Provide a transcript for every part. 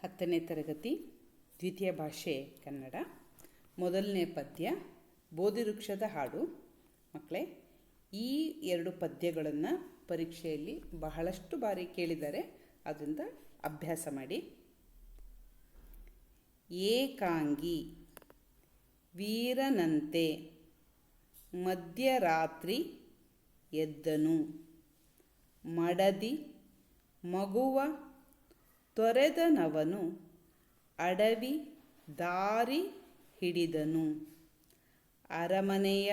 10ನೇ ತರಗತಿ ದ್ವಿತೀಯ ಭಾಷೆ ಕನ್ನಡ. ಮೊದಲನೇ ಪದ್ಯ ಬೋಧಿವೃಕ್ಷದ ಹಾಡು. ಮಕ್ಕಳೇ, ಈ ಎರಡು ಪದ್ಯಗಳನ್ನು ಪರೀಕ್ಷೆಯಲ್ಲಿ ಬಹಳಷ್ಟು ಬಾರಿ ಕೇಳಿದ್ದಾರೆ, ಅದರಿಂದ ಅಭ್ಯಾಸ ಮಾಡಿ. ಏಕಾಂಗಿ ವೀರನಂತೆ ಮಧ್ಯರಾತ್ರಿ ಎದ್ದನು, ಮಡದಿ ಮಗುವ ತೊರೆದನವನು ಅಡವಿ ದಾರಿ ಹಿಡಿದನು. ಅರಮನೆಯ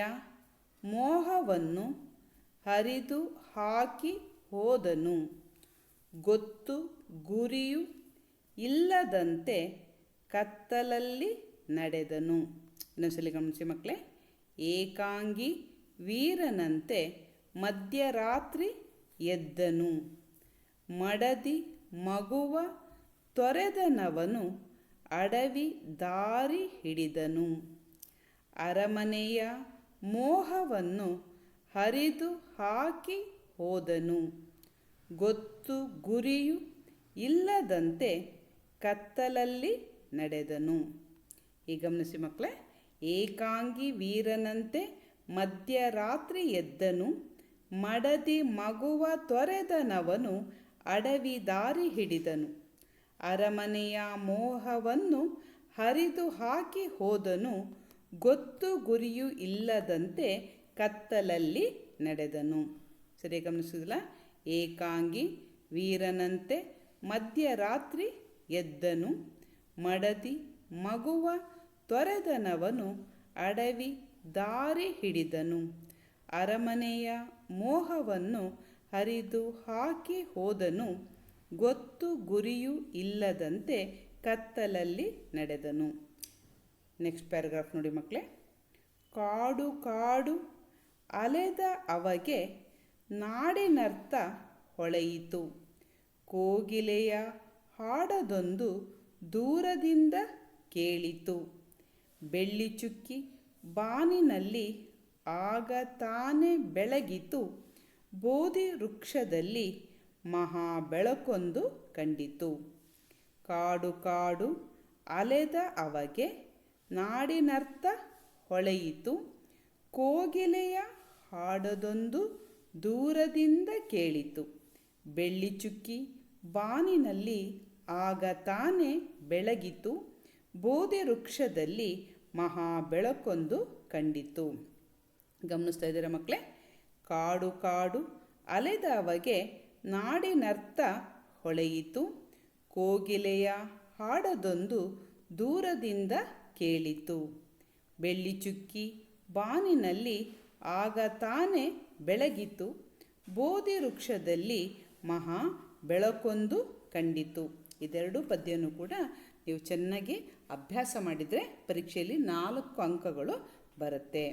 ಮೋಹವನ್ನು ಹರಿದು ಹಾಕಿ ಹೋದನು, ಗೊತ್ತು ಗುರಿಯು ಇಲ್ಲದಂತೆ ಕತ್ತಲಲ್ಲಿ ನಡೆದನು. ಇನ್ನೊಂದ್ಸಲಿ ಗಮನಿಸಿ ಮಕ್ಕಳೇ. ಏಕಾಂಗಿ ವೀರನಂತೆ ಮಧ್ಯರಾತ್ರಿ ಎದ್ದನು, ಮಡದಿ ಮಗುವ ತೊರೆದನವನು ಅಡವಿ ದಾರಿ ಹಿಡಿದನು. ಅರಮನೆಯ ಮೋಹವನ್ನು ಹರಿದು ಹಾಕಿ ಹೋದನು, ಗೊತ್ತು ಗುರಿಯು ಇಲ್ಲದಂತೆ ಕತ್ತಲಲ್ಲಿ ನಡೆದನು. ಈಗ ಗಮನಿಸಿ ಮಕ್ಕಳೇ. ಏಕಾಂಗಿ ವೀರನಂತೆ ಮಧ್ಯರಾತ್ರಿ ಎದ್ದನು, ಮಡದಿ ಮಗುವ ತೊರೆದನವನು ಅಡವಿ ದಾರಿ ಹಿಡಿದನು. ಅರಮನೆಯ ಮೋಹವನ್ನು ಹರಿದು ಹಾಕಿ ಹೋದನು, ಗೊತ್ತು ಗುರಿಯು ಇಲ್ಲದಂತೆ ಕತ್ತಲಲ್ಲಿ ನಡೆದನು. ಸರಿ ಗಮನಿಸಿದಲ್ಲ. ಏಕಾಂಗಿ ವೀರನಂತೆ ಮಧ್ಯರಾತ್ರಿ ಎದ್ದನು, ಮಡದಿ ಮಗುವ ತೊರೆದನವನು ಅಡವಿ ದಾರಿ ಹಿಡಿದನು. ಅರಮನೆಯ ಮೋಹವನ್ನು ಹರಿದು ಹಾಕಿ ಹೋದನು, ಗೊತ್ತು ಗುರಿಯು ಇಲ್ಲದಂತೆ ಕತ್ತಲಲ್ಲಿ ನಡೆದನು. ನೆಕ್ಸ್ಟ್ ಪ್ಯಾರಾಗ್ರಾಫ್ ನೋಡಿ ಮಕ್ಕಳೇ. ಕಾಡು ಕಾಡು ಅಲೆದ ಅವಗೆ ನಾಡಿನರ್ಥ ಹೊಳೆಯಿತು, ಕೋಗಿಲೆಯ ಹಾಡದೊಂದು ದೂರದಿಂದ ಕೇಳಿತು. ಬೆಳ್ಳಿ ಚುಕ್ಕಿ ಬಾನಿನಲ್ಲಿ ಆಗ ತಾನೇ ಬೆಳಗಿತು, ಬೋಧಿ ವೃಕ್ಷದಲ್ಲಿ ಮಹಾ ಬೆಳಕೊಂದು ಕಂಡಿತು. ಕಾಡು ಕಾಡು ಅಲೆದ ಅವಗೆ ನಾಡಿನರ್ಥ ಹೊಳೆಯಿತು, ಕೋಗಿಲೆಯ ಹಾಡದೊಂದು ದೂರದಿಂದ ಕೇಳಿತು. ಬೆಳ್ಳಿ ಚುಕ್ಕಿ ಬಾನಿನಲ್ಲಿ ಆಗ ತಾನೇ ಬೆಳಗಿತು, ಬೋಧಿ ವೃಕ್ಷದಲ್ಲಿ ಮಹಾ ಬೆಳಕೊಂದು ಕಂಡಿತು. ಗಮನಿಸ್ತಾ ಇದ್ದೀರಾ ಮಕ್ಕಳೇ. ಕಾಡು ಕಾಡು ಅಲೆದ ಅವಗೆ ನಾಡಿನರ್ಥ ಹೊಳೆಯಿತು, ಕೋಗಿಲೆಯ ಹಾಡದೊಂದು ದೂರದಿಂದ ಕೇಳಿತು. ಬೆಳ್ಳಿ ಚುಕ್ಕಿ ಬಾನಿನಲ್ಲಿ ಆಗ ತಾನೇ ಬೆಳಗಿತು, ಬೋಧಿ ವೃಕ್ಷದಲ್ಲಿ ಮಹಾ ಬೆಳಕೊಂದು ಕಂಡಿತು. ಇದೆರಡು ಪದ್ಯನೂ ಕೂಡ ನೀವು ಚೆನ್ನಾಗಿ ಅಭ್ಯಾಸ ಮಾಡಿದರೆ ಪರೀಕ್ಷೆಯಲ್ಲಿ 4 ಅಂಕಗಳು ಬರುತ್ತೆ.